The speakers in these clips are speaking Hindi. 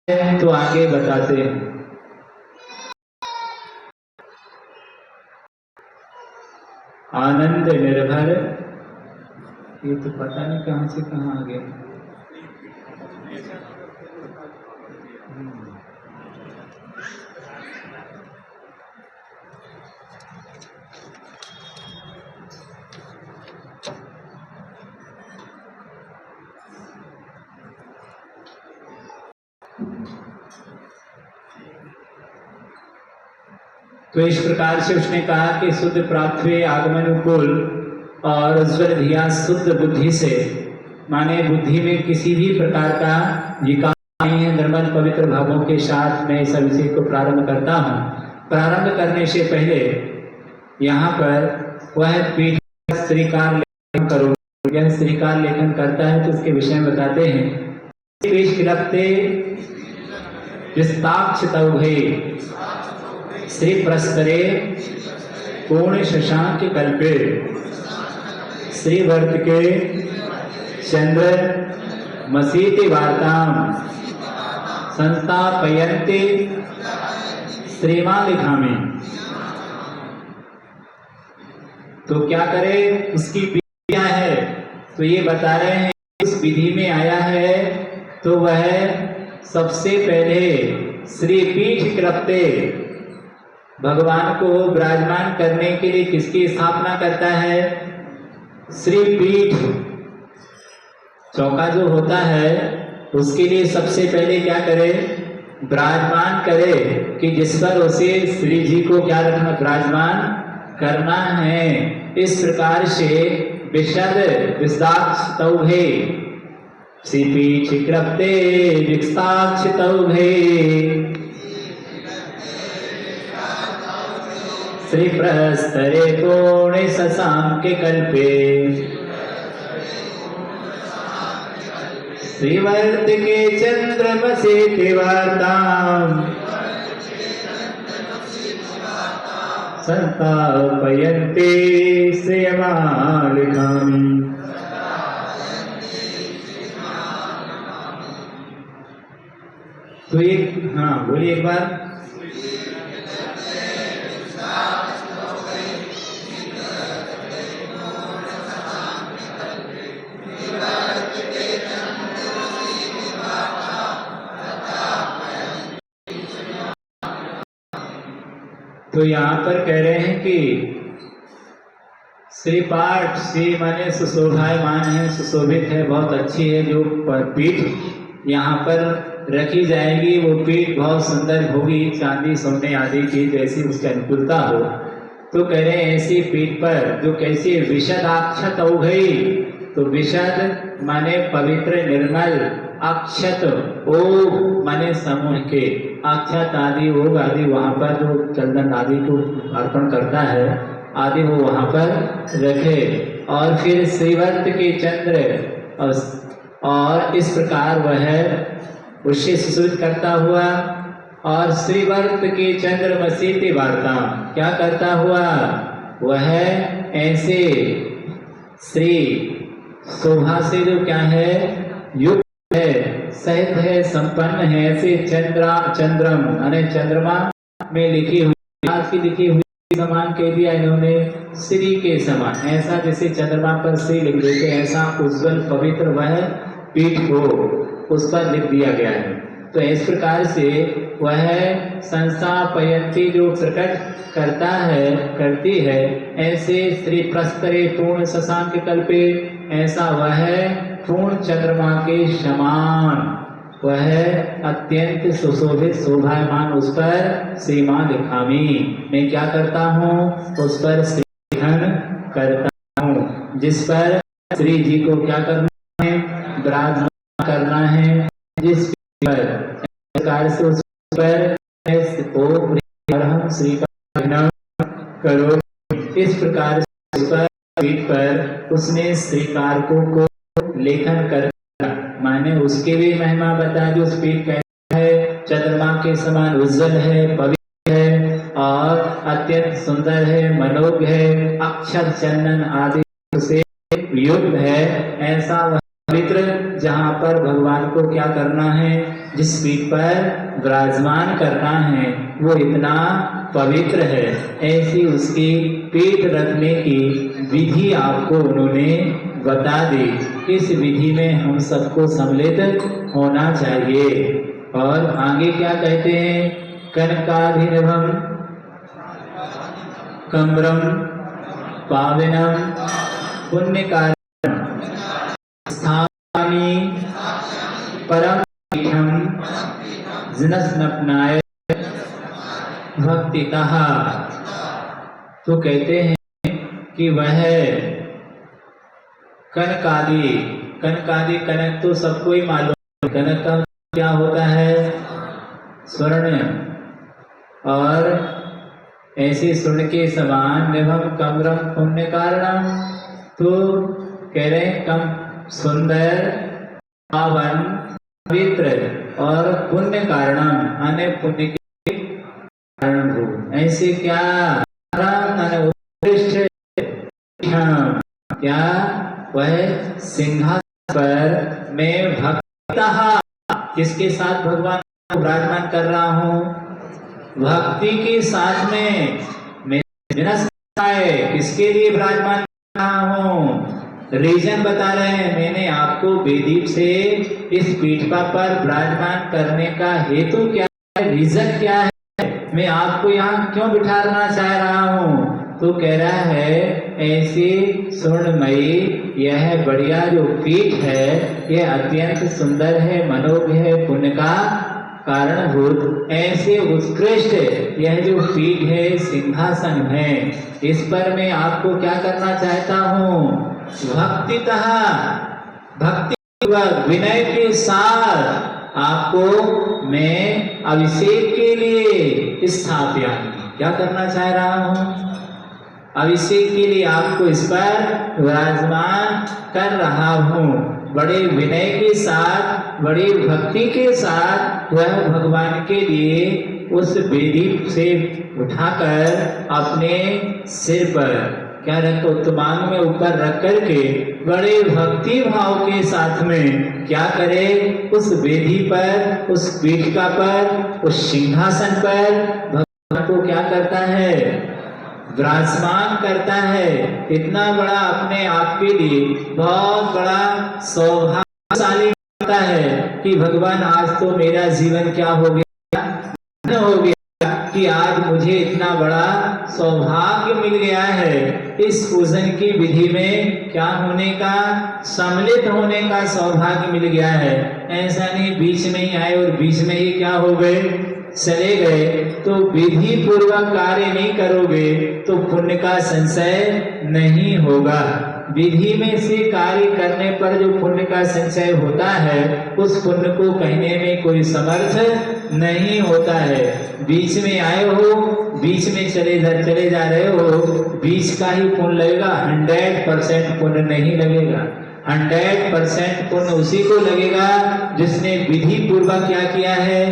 हैं तो आगे बताते हैं। आनंद निर्भर, ये तो पता नहीं कहां से कहां आ गया। तो इस प्रकार से उसने कहा कि शुद्ध प्राप्त हुए आगमन कुल और उज्ज्वल धिया शुद्ध बुद्धि से, माने बुद्धि में किसी भी प्रकार का विकार नहीं है, निर्मल पवित्र भावों के साथ मैं इस विषय को प्रारंभ करता हूँ। प्रारंभ करने से पहले यहाँ पर वह पीठ श्रीकार लेखन करो, यह श्रीकार लेखन करता है तो उसके विषय में बताते हैं। पीठ किलपते विस्ताक्ष तौघे श्री प्रस्तरे पूर्ण शशांक कल्पे श्रीवर्त के चंद्र मसीति वार्ताम संस्थापयन्ते श्रीमान लिखामी। तो क्या करे, उसकी विधि क्या है तो ये बता रहे हैं। इस विधि में आया है तो वह सबसे पहले श्री पीठ कृप्ते भगवान को विराजमान करने के लिए किसकी स्थापना करता है? श्री पीठ चौका जो होता है उसके लिए सबसे पहले क्या करे, विराजमान करे कि जिस पर उसे श्री जी को क्या रखना, विराजमान करना है। इस प्रकार से विशद विस्ताक्ष तौघे श्री पीठ कृप्ते विस्ताक्ष तौघे श्री प्रस्तरे पूर्ण शशांक कल्पे श्रीवर्त के चंद्रमसीति वार्ताम संस्थापयन्ते श्रीमान लिखामी। तो एक, हाँ बोलिए एक बार। तो यहाँ पर कह रहे हैं कि श्री पाठ, श्री माने सुशोभायमान है, सुशोभित है, बहुत अच्छी है। जो पीठ यहाँ पर रखी जाएगी वो पीठ बहुत सुंदर होगी, चांदी सोने आदि की जैसी उसकी अनुकूलता हो। तो कह रहे हैं ऐसी पीठ पर जो कैसी विशद अक्षत हो गई, तो विशद माने पवित्र निर्मल, अक्षत ओ माने समूह के, अक्षत आदि ओग आदि वहाँ पर जो चंदन आदि को अर्पण करता है आदि वो वहाँ पर रखे। और फिर श्रीवर्त के चंद्र और इस प्रकार वह उससे सुशोभित करता हुआ, और श्रीवर्त के चंद्र मसीति वार्ता क्या करता हुआ, वह ऐसे श्री शोभा से जो क्या है युक्त है, सहित है, संपन्न है, ऐसे चंद्रम माने चंद्रमा में लिखी हुई, आज की लिखी हुई समान कह दिया इन्होंने, श्री के समान, ऐसा जैसे चंद्रमा पर श्री लिख देते ऐसा उज्जवल पवित्र वह पीठ को उस पर लिख दिया गया है। तो इस प्रकार से वह संस्थापयन्ति जो प्रकट करता है, करती है, ऐसे श्री प्रस्तरे पूर्ण शशांक कल्पे, ऐसा वह पूर्ण चंद्रमा के समान वह अत्यंत सुशोभित शोभायमान, उस पर श्रीमान लिखामी, मैं क्या करता हूँ उस पर श्रीधन करता हूँ, जिस पर श्री जी को क्या करना है, विराजमान करना है, जिस पर प्रकार से उस पर श्री का करो। इस प्रकार से उस पर पीठ पर उसने श्रीकारकों को लेखन कर, माने उसके भी महिमा बता दी। उस पीठ कैसा है, चंद्रमा के समान उज्जवल है, पवित्र है और अत्यंत सुंदर है, मनोज्ञ है, अक्षर चंदन आदि से युक्त है, ऐसा पवित्र, जहाँ पर भगवान को क्या करना है, जिस पीठ पर विराजमान करना है वो इतना पवित्र है। ऐसी उसकी पीठ रखने की विधि आपको उन्होंने बता दी। इस विधि में हम सबको सम्मिलित होना चाहिए। और आगे क्या कहते हैं, कनकाधिनिभम कम्रम पावनम पुण्यकार्यम स्थानी परम पीठम जिनस्नपनाय भक्तितः। तो कहते हैं कि वह कनकादि, कनकादि, कनक तो सबको ही मालूम है, कनक का क्या होता है, स्वर्ण। और ऐसे स्वर्ण के समान निभम कमरम पुण्य कारणम, तो कह रहे हैं कम सुंदर पावन पवित्र और पुण्य कारणम, अन्य पुण्य के कारण हो। ऐसे क्या उत्कृष्ट, क्या वह सिंहासन पर मैं भक्तः, किसके साथ भगवान को विराजमान कर रहा हूँ, भक्ति के साथ में मैं किसके लिए विराजमान कर रहा हूँ। रीजन बता रहे हैं, मैंने आपको वेदी से इस पीठ पर विराजमान करने का हेतु क्या है, रीजन क्या है, मैं आपको यहाँ क्यों बिठाना चाह रहा हूँ। तो कह रहा है ऐसी स्वर्णमयी यह बढ़िया जो पीठ है यह अत्यंत सुंदर है, मनोज्ञ है, पुण्य का कारणभूत। ऐसे उत्कृष्ट यह जो पीठ है, सिंहासन है, इस पर मैं आपको क्या करना चाहता हूँ, भक्तितः, भक्ति विनय के साथ आपको मैं अभिषेक के लिए स्थापयामि, क्या करना चाह रहा हूँ, अभिषेक के लिए आपको इस पर विराजमान कर रहा हूँ। बड़े विनय के साथ, बड़ी भक्ति के साथ वह भगवान के लिए उस वेदी से उठाकर अपने सिर पर क्या रखो, तुमांग में ऊपर रख करके बड़े भक्ति भाव के साथ में क्या करे, उस वेदी पर, उस पीठिका पर, उस सिंहासन पर भगवान को क्या करता है, विराजमान करता है। इतना बड़ा अपने आप के लिए बहुत बड़ा सौभाग्यशाली होता है कि भगवान आज तो मेरा जीवन क्या हो गया, हो गया कि आज मुझे इतना बड़ा सौभाग्य मिल गया है, इस पूजन की विधि में क्या होने का, सम्मिलित होने का सौभाग्य मिल गया है। ऐसा नहीं बीच में ही आए और बीच में ही क्या हो गए, चले गए। तो विधि पूर्वक कार्य नहीं करोगे तो पुण्य का संचय नहीं होगा। विधि में से कार्य करने पर जो पुण्य का संचय होता है उस पुण्य को कहने में कोई समर्थ नहीं होता है। बीच में आए हो, बीच में चले जा रहे हो, बीच का ही पुण्य लगेगा, 100% पुण्य नहीं लगेगा। 100% पुण्य उसी को लगेगा जिसने विधि पूर्वक क्या किया है,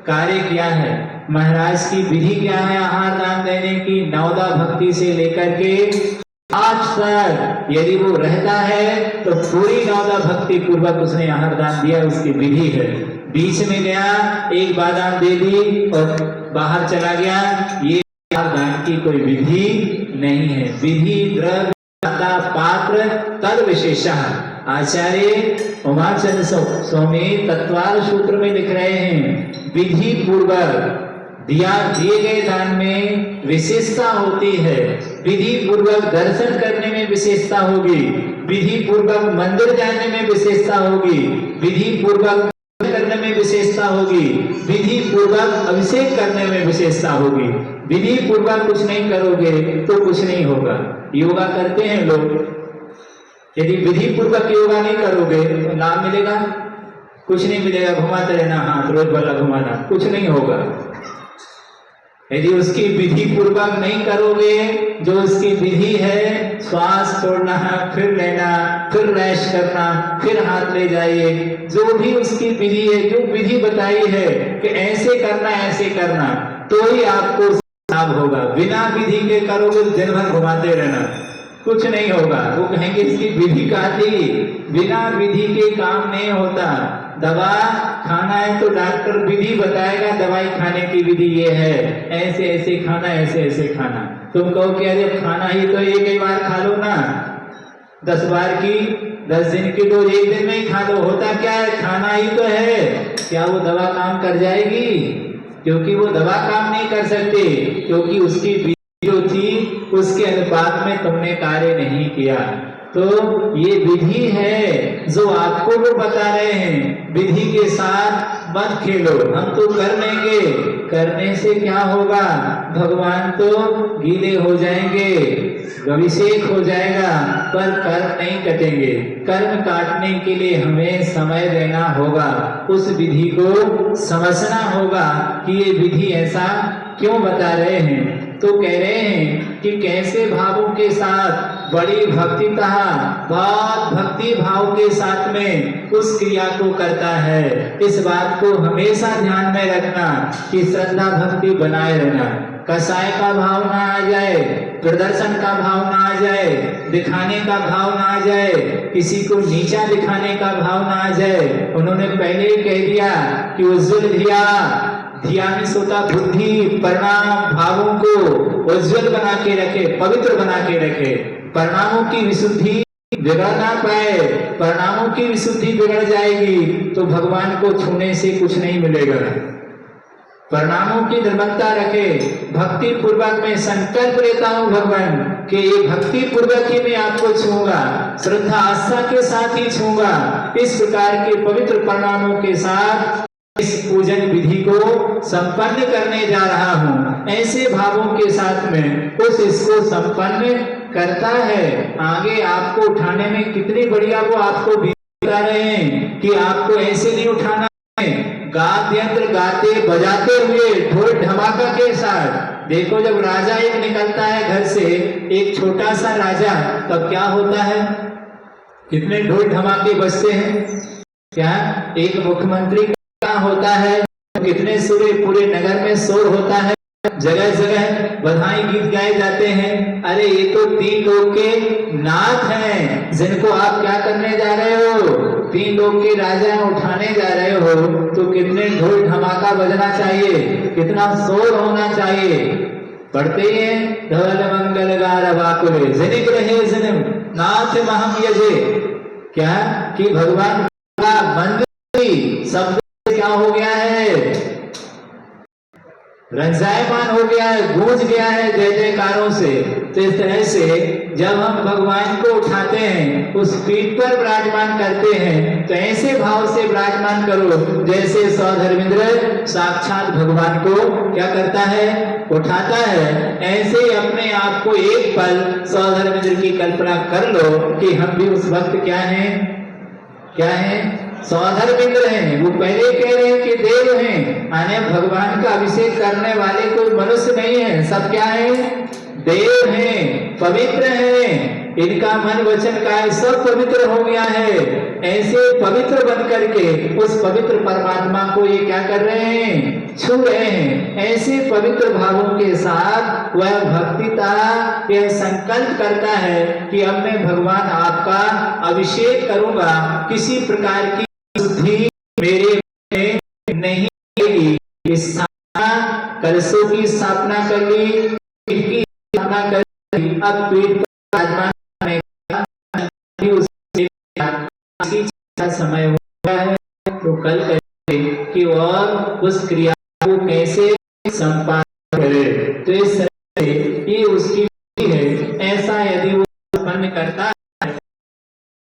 कार्य किया है। महाराज की विधि क्या है आहार दान देने की, नवदा भक्ति से लेकर के आज तक यदि वो रहता है तो पूरी नवदा भक्ति पूर्वक उसने आहार दान दिया, उसकी विधि है। बीच में गया, एक बादाम दे दी और बाहर चला गया, ये आहार दान की कोई विधि नहीं है। विधि द्रव्य पात्र तद विशेषः, आचार्य उमाचंद स्वामी तत्वार सूत्र में लिख रहे हैं, विधि पूर्वक दिए गए दान में विशेषता होती है। विधि पूर्वक दर्शन करने में विशेषता होगी, विधि पूर्वक मंदिर जाने में विशेषता होगी, विधि पूर्वक करने में विशेषता होगी, विधि पूर्वक अभिषेक करने में विशेषता होगी। विधि पूर्वक कुछ नहीं करोगे तो कुछ नहीं होगा। योगा करते हैं लोग, यदि विधि पूर्वक योगा नहीं करोगे तो लाभ मिलेगा, कुछ नहीं मिलेगा। घुमाते रहना हाथ, रोज वाला घुमाना, कुछ नहीं होगा। यदि उसकी विधि पूर्वक नहीं करोगे, जो उसकी विधि है, श्वास छोड़ना है, फिर लेना, फिर रेस्ट करना, फिर हाथ ले जाइए, जो भी उसकी विधि है, जो विधि बताई है कि ऐसे करना, तो ही आपको लाभ होगा। बिना विधि के करोगे दिन भर घुमाते रहना, कुछ नहीं होगा। वो कहेंगे इसकी विधि का थी, बिना विधि के काम नहीं होता। दवा खाना है तो डॉक्टर विधि बताएगा, दवाई खाने की विधि ये है, ऐसे ऐसे खाना, ऐसे ऐसे खाना। तुम कहो कि अरे खाना ही तो एक ही बार खा लो ना, 10 बार की 10 दिन की डोज एक दिन में ही खा लो। होता क्या है, खाना ही तो है। क्या वो दवा काम कर जाएगी? क्योंकि वो दवा काम नहीं कर सकते, क्योंकि उसकी विधि जो थी उसके अनुपात में तुमने कार्य नहीं किया। तो ये विधि है जो आपको वो बता रहे हैं, विधि के साथ मत खेलो, हम तो कर लेंगे। करने से क्या होगा? भगवान तो गीले हो जाएंगे, अभिषेक हो जाएगा, पर कर्म नहीं कटेंगे। कर्म काटने के लिए हमें समय देना होगा, उस विधि को समझना होगा कि ये विधि ऐसा क्यों बता रहे हैं। तो कह रहे हैं कि कैसे भावों के साथ, बड़ी भक्तितः, बहुत भक्ति भाव के साथ में उस क्रिया को करता है। इस बात को हमेशा ध्यान में रखना कि श्रद्धा भक्ति बनाए रहना, कसाय का भाव ना आ जाए, प्रदर्शन का भाव ना आ जाए, दिखाने का भाव ना आ जाए, किसी को नीचा दिखाने का भाव ना आ जाए। उन्होंने पहले ही कह दिया कि उज्ज्वल धिया ध्यान सोता बुद्धि, परिणाम भावों को उज्ज्वल बना के रखे, पवित्र बना के रखे। परिणामों की विशुद्धि बिगड़ ना पाए, परिणामों की विशुद्धि बिगड़ जाएगी तो भगवान को छूने से कुछ नहीं मिलेगा। परिणामों की निर्मलता रखे, भक्ति पूर्वक में संकल्प लेता हूँ भगवान कि ये भक्ति पूर्वक ही मैं आपको छूंगा, श्रद्धा आस्था के साथ ही छूंगा। इस प्रकार के पवित्र परिणामों के साथ इस पूजन विधि को संपन्न करने जा रहा हूँ। ऐसे भावों के साथ में उस इसको संपन्न करता है। आगे आपको उठाने में कितनी बढ़िया वो आपको बता रहे हैं कि आपको ऐसे नहीं उठाना है, गाते यंत्र गाते बजाते हुए ढोल धमाका के साथ। देखो जब राजा एक निकलता है घर से, एक छोटा सा राजा, तब क्या होता है, कितने ढोल धमाके बजते हैं। क्या एक मुख्यमंत्री का होता है, कितने सूर्य पूरे नगर में शोर होता है, जगह जगह बधाई गीत गाए जाते हैं। अरे ये तो 3 लोग के नाथ हैं जिनको आप क्या करने जा रहे हो, 3 लोग के राजा उठाने जा रहे हो, तो कितने ढोल धमाका बजना चाहिए, कितना शोर होना चाहिए। पढ़ते ही हैं, धवल मंगल गार वाकुले जनिक रहे जन्म नाथ महम यजे। क्या कि भगवान का मंदिर शब्द क्या हो गया है, रंजायमान हो गया है, गूंज गया है जय जयकारों से। तो इस तरह से जब हम भगवान को उठाते हैं, उस पीठ पर विराजमान करते हैं, तो ऐसे भाव से विराजमान करो जैसे सौधर्मेंद्र साक्षात भगवान को क्या करता है, उठाता है। ऐसे ही अपने आप को एक पल सौधर्मेंद्र की कल्पना कर लो कि हम भी उस वक्त क्या हैं, क्या हैं, सौधर्मेंद्र हैं। वो पहले कह रहे हैं कि देव हैं, माने भगवान का अभिषेक करने वाले कोई मनुष्य नहीं है, सब क्या है, देव हैं, पवित्र हैं। इनका मन वचन काय सब पवित्र हो गया है। ऐसे पवित्र बन करके उस पवित्र परमात्मा को ये क्या कर रहे हैं, छू रहे हैं। ऐसे पवित्र भावों के साथ वह भक्तिता यह संकल्प करता है कि अब मैं भगवान आपका अभिषेक करूंगा, किसी प्रकार की शुद्धि मेरे में नहीं लगेगी। इस कलशों की स्थापना कर ली, की स्थापना कर ली, अब पीठ पर विराजमान समय हुआ है। तो कल करेंगे कि और उस क्रिया को कैसे संपादन करे। तो इस तरह से ये उसकी है। ऐसा यदि वो संपन्न करता